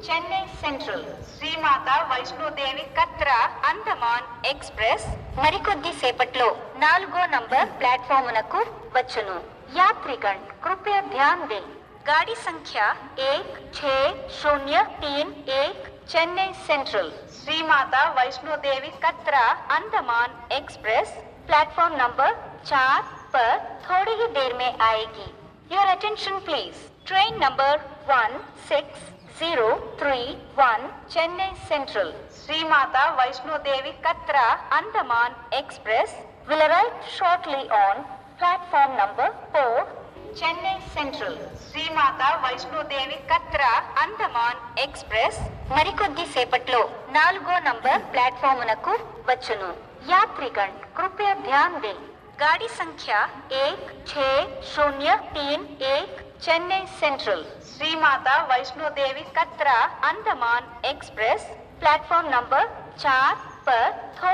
Chennai central Shri Mata Vaishno Devi Katra Andaman express మరికొద్ది సేపట్లో 4వ నంబర్ ప్లాట్ఫామునకు వచ్చును. यात्रीगण कृपया ध्यान दें, गाड़ी संख्या 1603 Chennai central Shri Mata Vaishno Devi Katra Andaman express platform number 4 पर थोड़ी ही देर में आएगी. Your attention please. Train number 16031 Chennai central Shri Mata Vaishno Devi Katra Andaman express will arrive shortly on platform number 4 Chennai central Shri Mata Vaishno Devi Katra Andaman express మరికొద్ది సేపట్లో 4వ నంబర్ ప్లాట్ఫామునకు వచ్చును. यात्रीगण कृपया ध्यान दें, गाड़ी संख्या 1603 Chennai central Shri Mata Vaishno Devi Katra Andaman express platform number 4 पर थोड़ी